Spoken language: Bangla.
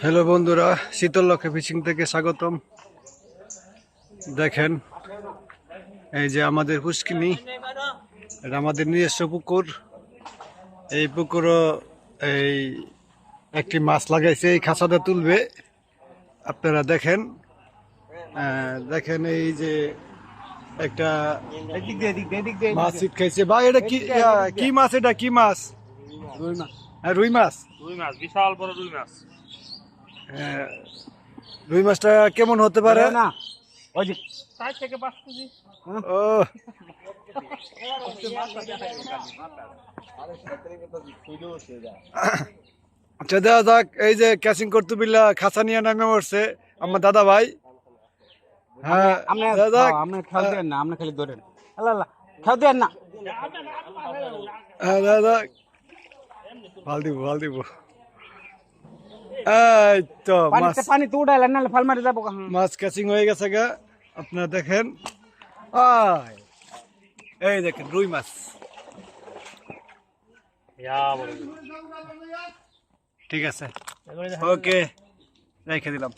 হ্যালো বন্ধুরা, শীতললক্ষ্মী ফিশিং থেকে স্বাগতম। দেখেন, এই যে আমাদের পুষ্কিনি, এটা আমাদের নিজস্ব পুকুর। এই পুকুরও এই একটি মাছ লাগাইছে, এই খাঁচাতে তুলবে। আপনারা দেখেন, দেখেন এই যে একটা মাছ ছিটকাইছে। ভাই এটা কি কি মাছ? এটা কি মাছ? রুই মাছ। রুই মাছ, বিশাল বড় রুই মাছ। রুই মাছটা কেমন হতে পারে? না ওই যে 4 থেকে 5 কেজি। ও আচ্ছা, দেওয়া যাক। এই যে ক্যাচিং করতে বিল্লা খাঁচা নিয়ে নামে পড়ছে আমার দাদা ভাই। হ্যাঁ, দেওয়া যাক। আপনি খেয়াল দেন না, আপনি খালি ধরেন। আল্লাহ আল্লাহ, খেয়াল দেন না। হ্যাঁ, দেওয়া যাক। ভাল দিব, ভাল দিব। এই তো মাছ, পানি তো উঠাইলেন না, ফাল মারি যাবো। মাছ ক্যাচিং হয়ে গেছে গা। আপনারা দেখেন, এই দেখেন রুই মাছ। ঠিক আছে, ওকে, রেখে দিলাম।